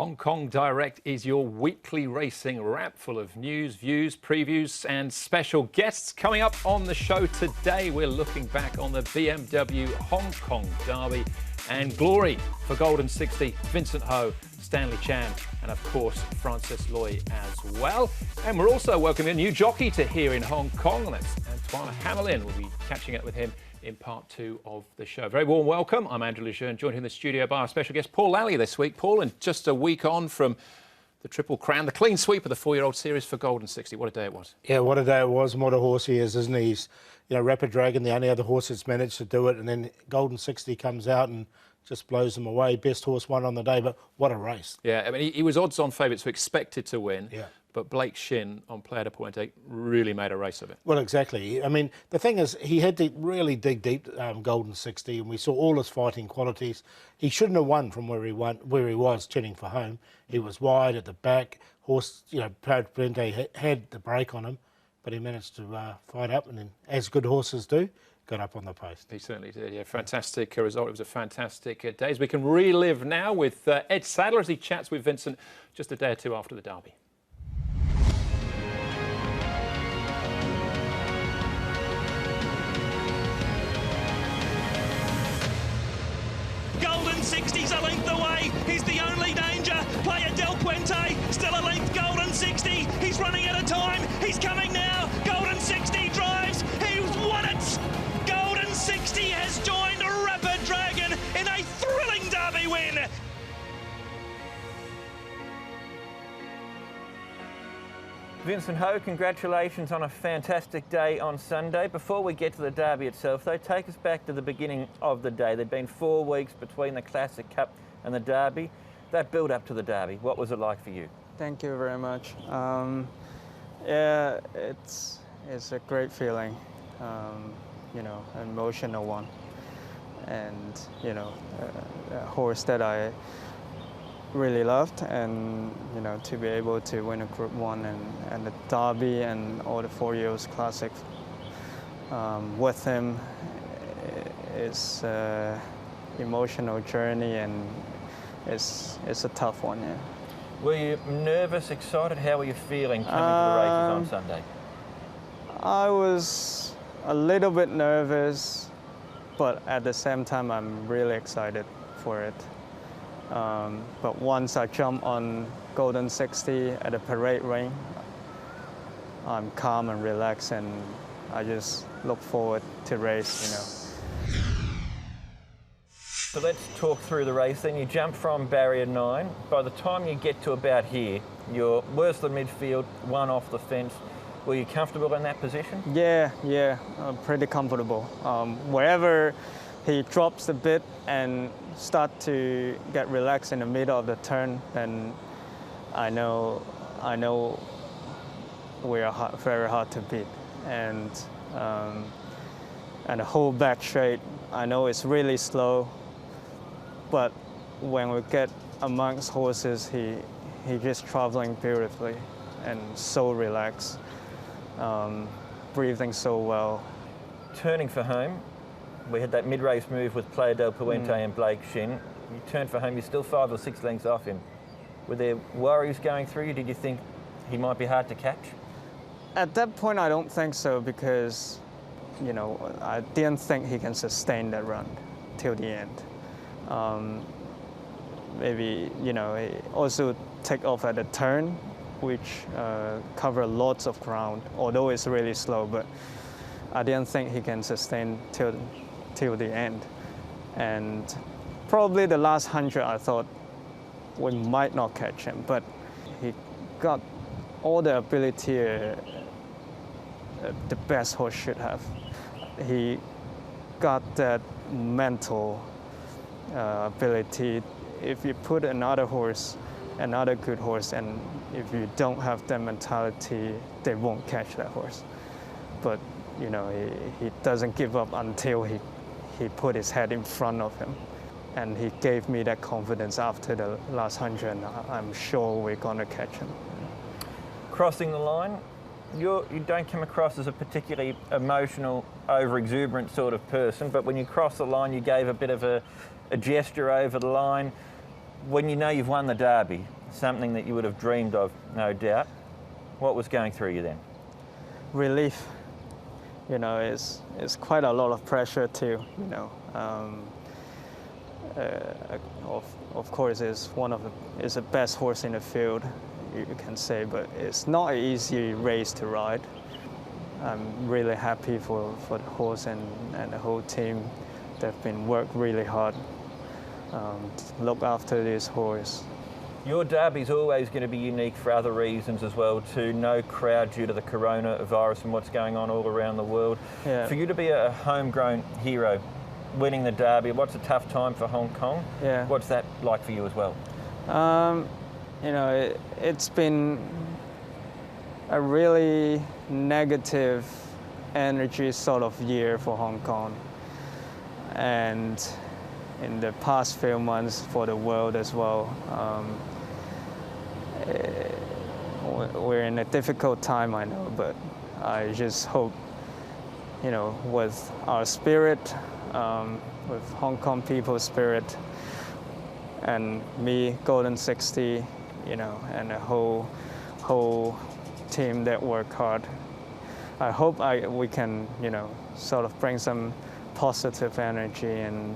Hong Kong Direct is your weekly racing wrap full of news, views, previews and special guests. Coming up on the show today, we're looking back on the BMW Hong Kong Derby and glory for Golden 60, Vincent Ho, Stanley Chan and of course Francis Loy as well. And we're also welcoming a new jockey to here in Hong Kong, and that's Antoine Hamelin. We'll be catching up with him in part two of the show. Very warm welcome. I'm Andrew Le Jeune, joined in the studio by our special guest Paul Lally this week. Paul, and just a week on from the Triple Crown, the clean sweep of the four-year-old series for Golden 60. What a day it was. Yeah, what a day it was, and what a horse he is, isn't he? He's, Rapid Dragon, the only other horse that's managed to do it, and then Golden 60 comes out and just blows him away. Best horse won on the day, but what a race. Yeah, I mean, he was odds-on favourite, so expected to win. Yeah. But Blake Shin on Player de Pointe really made a race of it. Well, exactly. I mean, the thing is, he had to really dig deep, Golden 60, and we saw all his fighting qualities. He shouldn't have won from where he was turning for home. He was wide at the back. Horse, Player de Pointe had the break on him, but he managed to fight up, and then, as good horses do, got up on the post. He certainly did, yeah. Fantastic result. It was a fantastic day. As we can relive now with Ed Sadler as he chats with Vincent just a day or two after the Derby. Golden 60's a length away. He's the only danger. Player Del Puente still a length. Golden 60. He's running out of time. He's coming now. Golden 60 drives. He's won it. Golden 60 has joined Rapid Dragon in a thrilling Derby win. Vincent Ho, congratulations on a fantastic day on Sunday. Before we get to the Derby itself, though, take us back to the beginning of the day. There'd been 4 weeks between the Classic Cup and the Derby. That build up to the Derby, what was it like for you? Thank you very much. Yeah, it's a great feeling, an emotional one. And, a horse that I really loved, and to be able to win a Group 1 and the Derby and all the 4-year-olds Classic with him is an emotional journey, and it's a tough one. Yeah. Were you nervous, excited? How were you feeling coming to the races on Sunday? I was a little bit nervous, but at the same time I'm really excited for it. But once I jump on Golden 60 at the parade ring, I'm calm and relaxed, and I just look forward to race, So let's talk through the race then. You jump from barrier 9. By the time you get to about here, you're worse than midfield, 1 off the fence. Were you comfortable in that position? Yeah, pretty comfortable. Wherever he drops a bit and start to get relaxed in the middle of the turn, then I know we are very hard to beat. And the whole back straight, I know it's really slow, but when we get amongst horses, he just traveling beautifully and so relaxed, breathing so well. Turning for home, we had that mid-race move with Player Del Puente and Blake Shin. You turned for home, you're still 5 or 6 lengths off him. Were there worries going through you? Did you think he might be hard to catch? At that point, I don't think so, because, I didn't think he can sustain that run till the end. Maybe, he also take off at a turn, which cover lots of ground, although it's really slow, but I didn't think he can sustain till the end. And probably the last 100, I thought we might not catch him, but he got all the ability the best horse should have. He got that mental ability. If you put another good horse, and if you don't have that mentality, they won't catch that horse. But he doesn't give up until he put his head in front of him. And he gave me that confidence after the last 100, and I'm sure we're gonna catch him. Crossing the line, you don't come across as a particularly emotional, over-exuberant sort of person, but when you cross the line, you gave a bit of a gesture over the line. when you know you've won the Derby, something that you would have dreamed of, no doubt, what was going through you then? Relief. You know, it's quite a lot of pressure too. You know, of course, it's the best horse in the field, you can say, but it's not an easy race to ride. I'm really happy for the horse and the whole team. They've been worked really hard to look after this horse. Your Derby's always going to be unique for other reasons as well, too. No crowd due to the coronavirus and what's going on all around the world. Yeah. For you to be a homegrown hero, winning the Derby, what's a tough time for Hong Kong? Yeah. What's that like for you as well? You know, it's been a really negative energy sort of year for Hong Kong. And in the past few months for the world as well. We're in a difficult time, I know, but I just hope, you know, with our spirit, with Hong Kong people's spirit, and me, Golden 60, you know, and the whole team that work hard. I hope we can, you know, sort of bring some positive energy and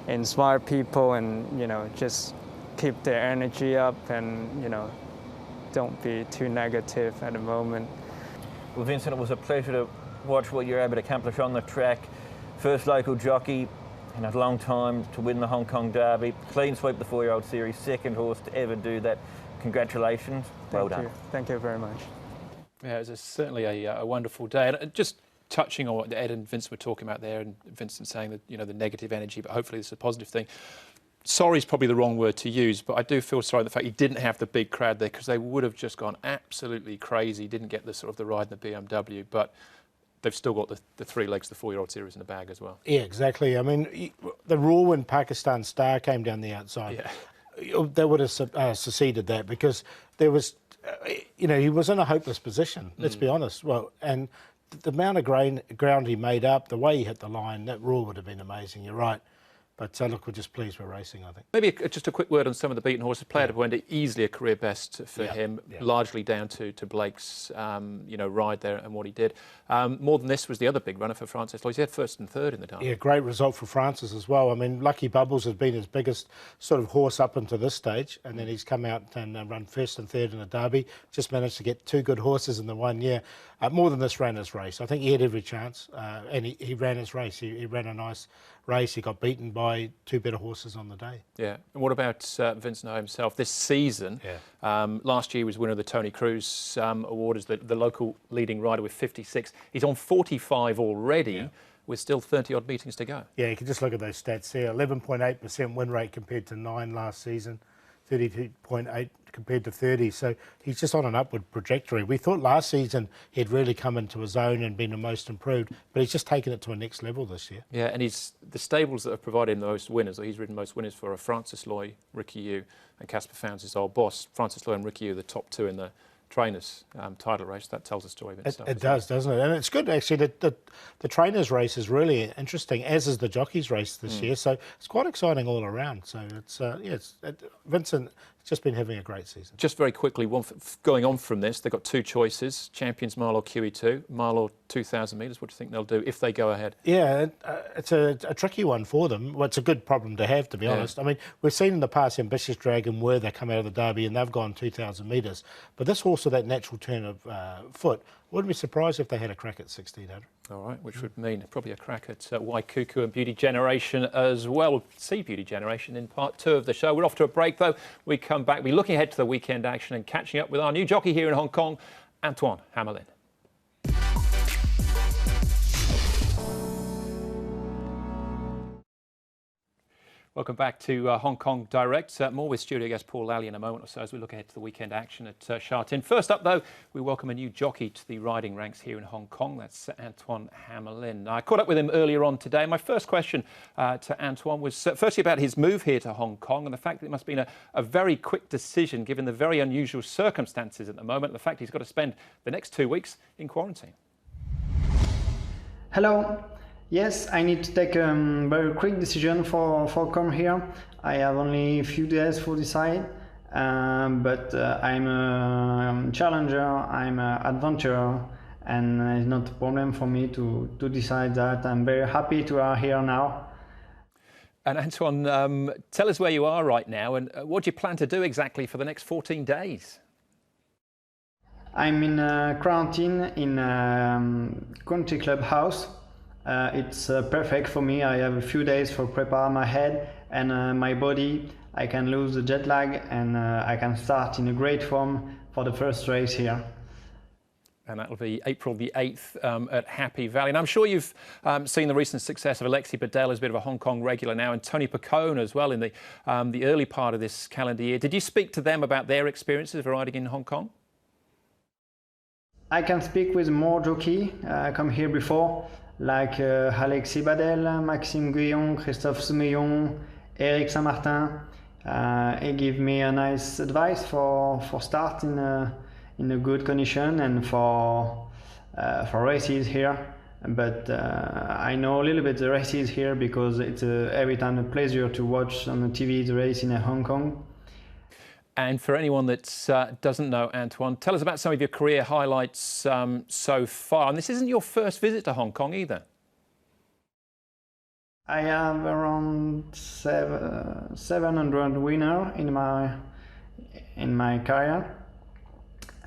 inspire people, and you know, just keep their energy up, and you know, don't be too negative at the moment. Well, Vincent, it was a pleasure to watch what you're able to accomplish on the track. First local jockey in a long time to win the Hong Kong Derby, clean sweep the 4-year-old series, second horse to ever do that. Congratulations, well done. Thank you very much. Yeah, it was certainly a wonderful day. And just touching on what Ed and Vincent were talking about there, and Vincent saying that, you know, the negative energy, but hopefully this is a positive thing. Sorry is probably the wrong word to use, but I do feel sorry the fact he didn't have the big crowd there, because they would have just gone absolutely crazy. Didn't get the sort of the ride in the BMW, but they've still got the 3 legs, the 4-year-old series in the bag as well. Yeah, exactly. I mean, the rule when Pakistan Star came down the outside, they would have seceded that, because there was, you know, he was in a hopeless position, let's be honest. Well, and the amount of ground he made up, the way he hit the line, that rule would have been amazing, you're right. But look, we're just pleased we're racing, I think. Maybe just a quick word on some of the beaten horses. Player de Buende, easily a career best for him, largely down to Blake's you know, ride there and what he did. More than this was the other big runner for Francis Lloyd. He had first and third in the Derby. Yeah, great result for Francis as well. I mean, Lucky Bubbles has been his biggest sort of horse up into this stage, and then he's come out and run first and third in the Derby. Just managed to get 2 good horses in the 1 year. More than this, ran his race. I think he had every chance, and he ran his race. He ran a nice race. He got beaten by 2 better horses on the day. Yeah. And what about Vincent Ho himself this season? Last year he was winner of the Tony Cruz Award as the local leading rider with 56. He's on 45 already, with still 30-odd meetings to go. Yeah, you can just look at those stats here. 11.8% win rate compared to 9 last season. 32.8 compared to 30, so he's just on an upward trajectory. We thought last season he'd really come into his own and been the most improved, but he's just taken it to a next level this year. Yeah, and the stables that have provided him the most winners, or he's ridden most winners for, are Francis Lloyd, Ricky Yu, and Casper Founds, his old boss. Francis Lloyd and Ricky Yu, the top 2 in the trainers title race. That tells a story of itself. It does, doesn't it? And it's good actually. The trainers race is really interesting, as is the jockeys race this year. So it's quite exciting all around. So it's Vincent has just been having a great season. Just very quickly, going on from this, they've got 2 choices: Champions Mile or QE2, Mile or 2,000 metres. What do you think they'll do if they go ahead? Yeah, it's a tricky one for them. Well, it's a good problem to have, to be honest. I mean, we've seen in the past Ambitious Dragon where they come out of the Derby and they've gone 2,000 metres. But this horse with that natural turn of foot, wouldn't be surprised if they had a crack at 1,600. All right, which would mean probably a crack at Waikuku and Beauty Generation as well. We'll see Beauty Generation in part 2 of the show. We're off to a break, though. We come back, we're looking ahead to the weekend action and catching up with our new jockey here in Hong Kong, Antoine Hamelin. Welcome back to Hong Kong Direct. More with studio guest Paul Lally in a moment or so as we look ahead to the weekend action at Sha Tin. First up, though, we welcome a new jockey to the riding ranks here in Hong Kong. That's Antoine Hamelin. I caught up with him earlier on today. My first question to Antoine was firstly about his move here to Hong Kong and the fact that it must have been a very quick decision given the very unusual circumstances at the moment and the fact he's got to spend the next 2 weeks in quarantine. Hello. Yes, I need to take a very quick decision for come here. I have only a few days for decide, but I'm a challenger, I'm an adventurer, and it's not a problem for me to decide that. I'm very happy to be here now. And Antoine, tell us where you are right now and what do you plan to do exactly for the next 14 days? I'm in quarantine in country club house. It's perfect for me. I have a few days for prepare my head and my body. I can lose the jet lag and I can start in a great form for the first race here. And that'll be April the 8th at Happy Valley. And I'm sure you've seen the recent success of Alexis Badel as a bit of a Hong Kong regular now, and Tony Picone as well in the early part of this calendar year. Did you speak to them about their experiences of riding in Hong Kong? I can speak with more jockey come here before, like Alexis Badel, Maxime Guyon, Christophe Soumeillon, Eric Saint-Martin. He gave me a nice advice for start in a good condition and for races here. But I know a little bit the races here because it's every time a pleasure to watch on the TV the race in Hong Kong. And for anyone that doesn't know, Antoine, tell us about some of your career highlights so far. And this isn't your first visit to Hong Kong either. I have around 700 winner in my career.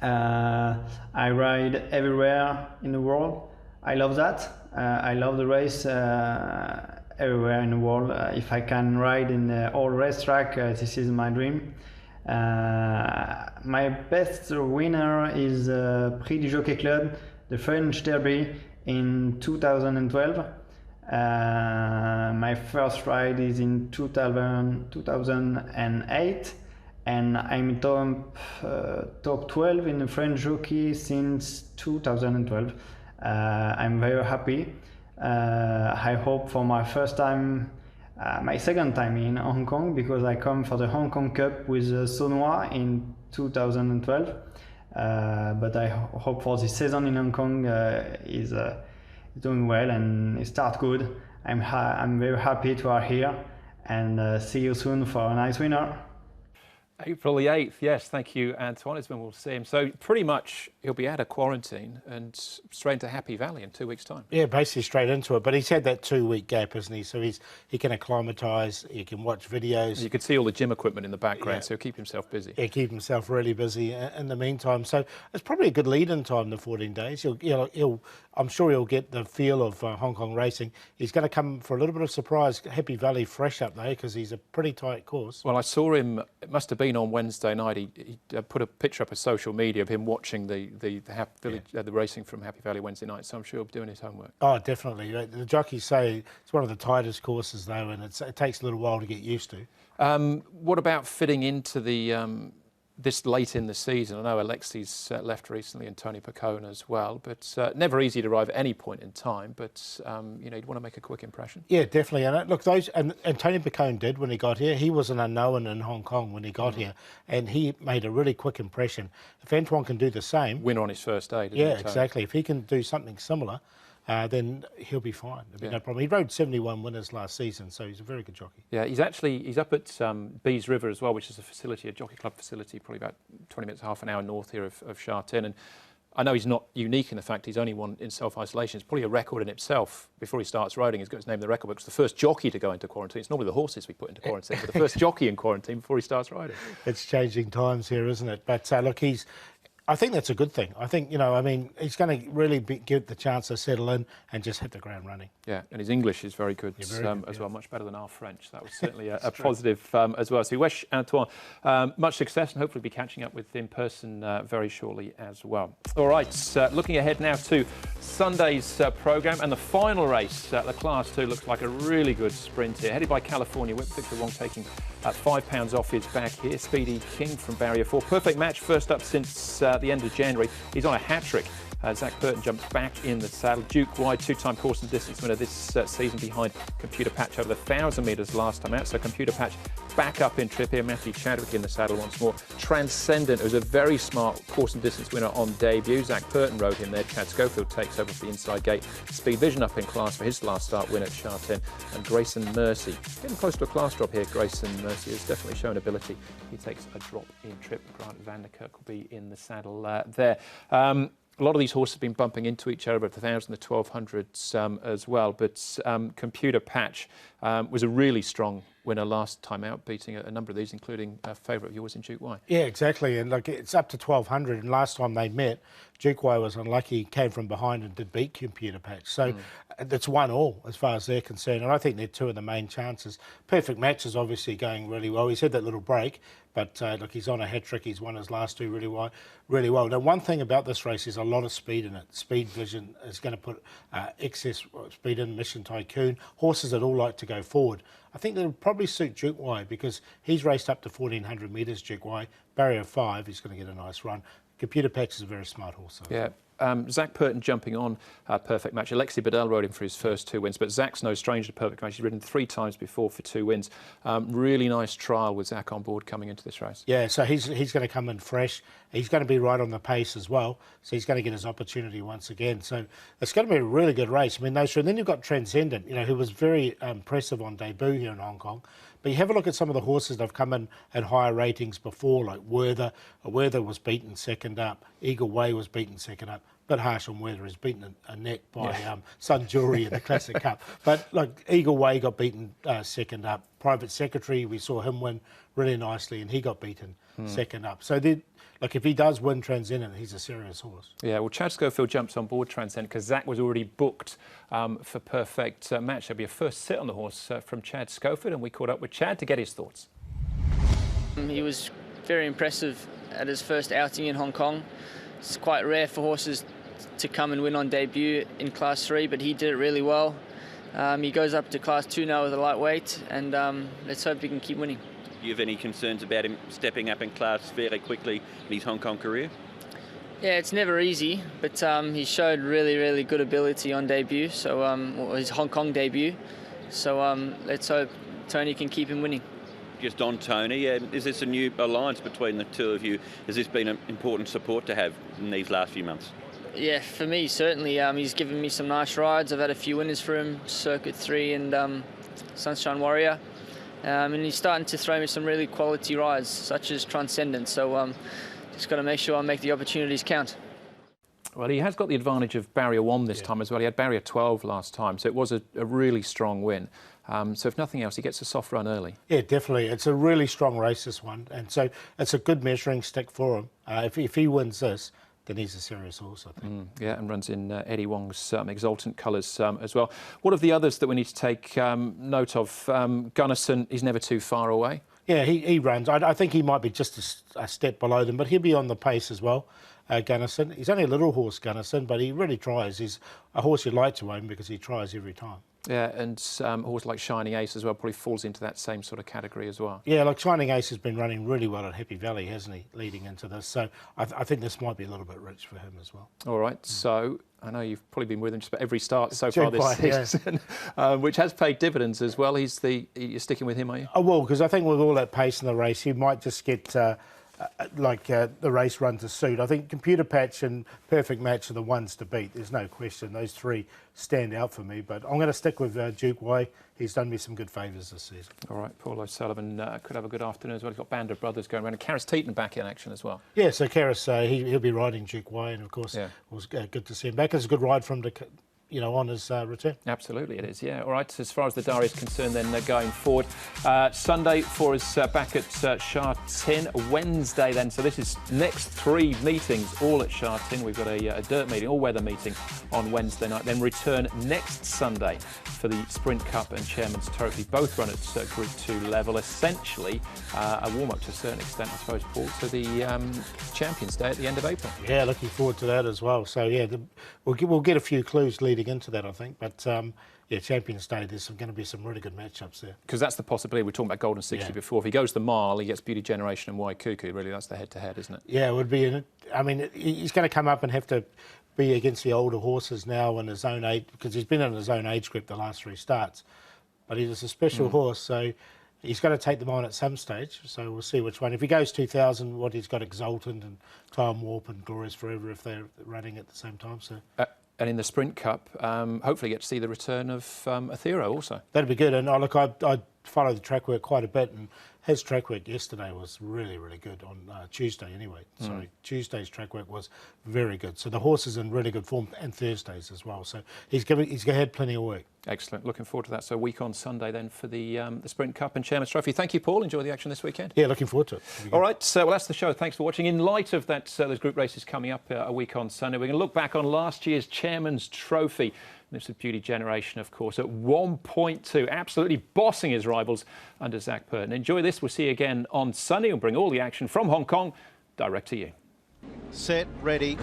I ride everywhere in the world. I love that. I love the race everywhere in the world. If I can ride in all racetrack, this is my dream. My best winner is Prix du Jockey Club, the French Derby in 2012. My first ride is in 2008. And I'm top 12 in the French jockey since 2012. I'm very happy. I hope for my first time, my second time in Hong Kong, because I come for the Hong Kong Cup with Saunois in 2012. But I hope for this season in Hong Kong is doing well and start good. I'm very happy to be here and see you soon for a nice winner. April the 8th, yes, thank you, Antoine. It's when we'll see him. So pretty much he'll be out of quarantine and straight into Happy Valley in 2 weeks' time. Yeah, basically straight into it. But he's had that 2-week gap, hasn't he? So he can acclimatise, he can watch videos. You can see all the gym equipment in the background, yeah. So he'll keep himself busy. Yeah, keep himself really busy in the meantime. So it's probably a good lead-in time, the 14 days. I'm sure he'll get the feel of Hong Kong racing. He's going to come for a little bit of surprise. Happy Valley fresh up there because he's a pretty tight course. Well, I saw him, it must have been on Wednesday night. He put a picture up on social media of him watching the racing from Happy Valley Wednesday night. So I'm sure he'll be doing his homework. Oh, definitely. The jockeys say it's one of the tightest courses though, and it takes a little while to get used to. What about fitting into this late in the season? I know Alexis left recently and Tony Picone as well, but never easy to arrive at any point in time, but you'd want to make a quick impression. Yeah, definitely. And look, and Tony Picone did when he got here. He was an unknown in Hong Kong when he got here, and he made a really quick impression. If Antoine can do the same... Winner on his first day, didn't he? Yeah, exactly. If he can do something similar, then he'll be fine. There'll be no problem. He rode 71 winners last season, so he's a very good jockey. Yeah, he's up at Bees River as well, which is a jockey club facility, probably about 20 minutes, half an hour north here of Sha Tin. And I know he's not unique in the fact he's only won in self-isolation. It's probably a record in itself. Before he starts riding, he's got his name in the record book. It's the first jockey to go into quarantine. It's normally the horses we put into quarantine, but the first jockey in quarantine before he starts riding. It's changing times here, isn't it? But look, I think that's a good thing. I think, he's going to really get the chance to settle in and just hit the ground running. Yeah, and his English is very good, as well, much better than our French. That was certainly a positive as well. So we wish Antoine much success and hopefully be catching up with him in person very shortly as well. All right, looking ahead now to Sunday's programme and the final race, the Class 2 looks like a really good sprint here. Headed by California Whip, Victor Wong taking £5 off his back here. Speedy King from Barrier 4. Perfect match, first up since the end of January. He's on a hat-trick. Zach Burton jumps back in the saddle. Duke Wide, two-time course and distance winner this season behind Computer Patch over the 1,000 metres last time out. So Computer Patch back up in trip here. Matthew Chadwick in the saddle once more. Transcendent, who's a very smart course and distance winner on debut. Zach Purton rode him there. Chad Schofield takes over for the inside gate. Speed Vision up in class for his last start win at Chartin. And Grayson Mercy, getting close to a class drop here. Grayson Mercy has definitely shown ability. He takes a drop in trip. Grant van der Kerk will be in the saddle there. A lot of these horses have been bumping into each other, but the 1,000, the 1,200s as well. But Computer Patch was a really strong winner last time out, beating a number of these, including a favourite of yours in Duke Y. Yeah, exactly. And like it's up to 1,200. And last time they met, Duke Y was unlucky, came from behind and did beat Computer Patch. So it's 1-1 as far as they're concerned. And I think they're two of the main chances. Perfect Match is obviously going really well. He's had that little break, but look, he's on a hat trick. He's won his last two really well. Now, one thing about this race is a lot of speed in it. Speed Vision is going to put excess speed in. Mission Tycoon, horses that all like to go forward. I think that'll probably suit Duke Y because he's raced up to 1,400 metres, Duke Y. Barrier 5, he's going to get a nice run. Computer Patch is a very smart horse. Yeah. Zach Purton jumping on Perfect Match. Alexi Bedell rode him for his first 2 wins, but Zach's no stranger to Perfect Match. He's ridden 3 times before for 2 wins. Really nice trial with Zach on board coming into this race. Yeah, so he's going to come in fresh. He's going to be right on the pace as well, so he's going to get his opportunity once again. So it's going to be a really good race. I mean, those two. And then you've got Transcendent, who was very impressive on debut here in Hong Kong. But you have a look at some of the horses that have come in at higher ratings before, like Werther. Werther was beaten second up. Eagle Way was beaten second up. Bit harsh on Werther. He's beaten a neck by Sun Jewelry in the Classic Cup. But like Eagle Way got beaten second up. Private Secretary, we saw him win really nicely, and he got beaten second up. So like if he does win Transcendent, he's a serious horse. Yeah, well, Chad Schofield jumps on board Transcendent because Zach was already booked for Perfect Match. There'll be a first sit on the horse from Chad Schofield, and we caught up with Chad to get his thoughts. He was very impressive at his first outing in Hong Kong. It's quite rare for horses to come and win on debut in Class 3, but he did it really well. He goes up to Class 2 now with a lightweight, and let's hope he can keep winning. Do you have any concerns about him stepping up in class fairly quickly in his Hong Kong career? Yeah, it's never easy, but he showed really good ability on debut, so his Hong Kong debut. So let's hope Tony can keep him winning. Just on Tony, is this a new alliance between the two of you? Has this been an important support to have in these last few months? Yeah, for me, certainly. He's given me some nice rides. I've had a few winners for him, Circuit 3 and Sunshine Warrior. And he's starting to throw me some really quality rides, such as Transcendent. So just got to make sure I make the opportunities count. Well, he has got the advantage of Barrier 1 this time as well. He had Barrier 12 last time, so it was a really strong win. So if nothing else, he gets a soft run early. Yeah, definitely. It's a really strong race, this one. And so it's a good measuring stick for him. If he wins this, then he's a serious horse, I think. Yeah, and runs in Eddy Wong's Exultant colours as well. What of the others that we need to take note of? Gunnison, he's never too far away. Yeah, he runs. I think he might be just a step below them, but he'll be on the pace as well. Gunnison. He's only a little horse, Gunnison, but he really tries. He's a horse you'd like to own because he tries every time. Yeah, and a horse like Shining Ace as well probably falls into that same sort of category as well. Yeah, like Shining Ace has been running really well at Happy Valley, hasn't he, leading into this? So I think this might be a little bit rich for him as well. All right, so I know you've probably been with him just about every start so far this season, which has paid dividends as well. You're sticking with him, are you? I will, because I think with all that pace in the race, he might just get the race run to suit. I think Computer Patch and Perfect Match are the ones to beat. There's no question. Those three stand out for me. But I'm going to stick with Duke Y. He's done me some good favours this season. All right, Paul O'Sullivan could have a good afternoon as well. He's got Band of Brothers going around. And Karis Teaton back in action as well. Yeah, so Karis, he'll be riding Duke Y. And, of course, it was good to see him back. It's a good ride for him to... on his return. Absolutely, it is, yeah. All right, as far as the diary is concerned, then going forward, Sunday for us back at Sha Tin, Wednesday then. So this is next 3 meetings, all at Sha Tin. We've got a dirt meeting, all-weather meeting on Wednesday night. Then return next Sunday for the Sprint Cup and Chairman's Trophy. Both run at Group 2 level. Essentially, a warm-up to a certain extent, I suppose, Paul, to the Champions Day at the end of April. Yeah, looking forward to that as well. So, yeah, we'll get a few clues leading into that, I think. But Champions Day, there's going to be some really good matchups there. Because that's the possibility. We were talking about Golden 60 before. If he goes the mile, he gets Beauty Generation and Waikuku. Really, that's the head-to-head, isn't it? Yeah, it would be. I mean, he's going to come up and have to be against the older horses now in his own age, because he's been in his own age group the last 3 starts. But he's a special horse, so He's got to take them on at some stage, so we'll see which one. If he goes 2,000, what he's got Exultant and Time Warp and Glorious Forever if they're running at the same time. So. And in the Sprint Cup, hopefully get to see the return of Athero also. That'd be good. And look, I follow the track work quite a bit, and his track work yesterday was really, really good on Tuesday anyway. Sorry, Tuesday's track work was very good. So the horse is in really good form, and Thursday's as well. So he's had plenty of work. Excellent. Looking forward to that. So a week on Sunday then for the Sprint Cup and Chairman's Trophy. Thank you, Paul. Enjoy the action this weekend. Yeah, looking forward to it. All right. Well, that's the show. Thanks for watching. In light of that, those group races coming up a week on Sunday, we're going to look back on last year's Chairman's Trophy. This is Beauty Generation, of course, at 1.2, absolutely bossing his rivals under Zach Purton. Enjoy this. We'll see you again on Sunday. We'll bring all the action from Hong Kong direct to you. Set, ready,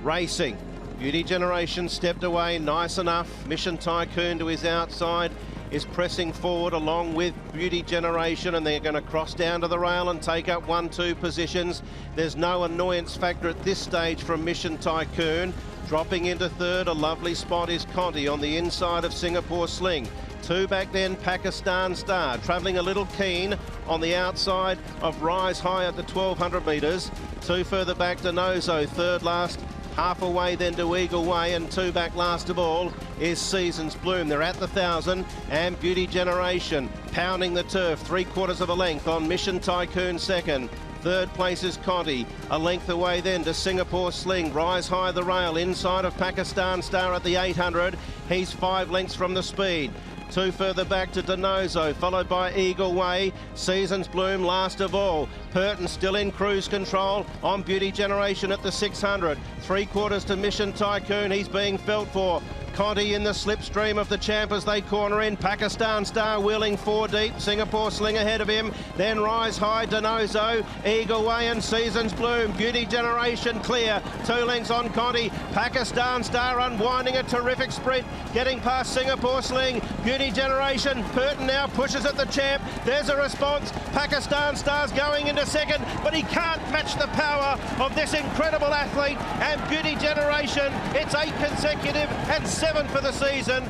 racing. Beauty Generation stepped away, nice enough. Mission Tycoon to his outside is pressing forward along with Beauty Generation, and they're going to cross down to the rail and take up 1-2 positions. There's no annoyance factor at this stage from Mission Tycoon. Dropping into third, a lovely spot is Conti on the inside of Singapore Sling. Two back then, Pakistan Star, travelling a little keen on the outside of Rise High at the 1,200 metres. Two further back to Nozo, third last. Half away then to Eagle Way, and two back last of all is Seasons Bloom. They're at the 1,000, and Beauty Generation pounding the turf, 3/4 of a length on Mission Tycoon second. Third place is Conti, a length away then to Singapore Sling. Rise High the rail inside of Pakistan Star at the 800. He's 5 lengths from the speed. Two further back to Denozo, followed by Eagle Way. Seasons Bloom last of all. Purton still in cruise control on Beauty Generation at the 600. 3/4 to Mission Tycoon, he's being felt for. Conti in the slipstream of the champ as they corner in. Pakistan Star wheeling 4 deep. Singapore Sling ahead of him. Then Rise High, Denozo, Eagle Way and Seasons Bloom. Beauty Generation clear. 2 lengths on Conti. Pakistan Star unwinding a terrific sprint. Getting past Singapore Sling. Beauty Generation. Purton now pushes at the champ. There's a response. Pakistan Star's going into second, but he can't match the power of this incredible athlete. And Beauty Generation, it's 8 consecutive and 7 for the season.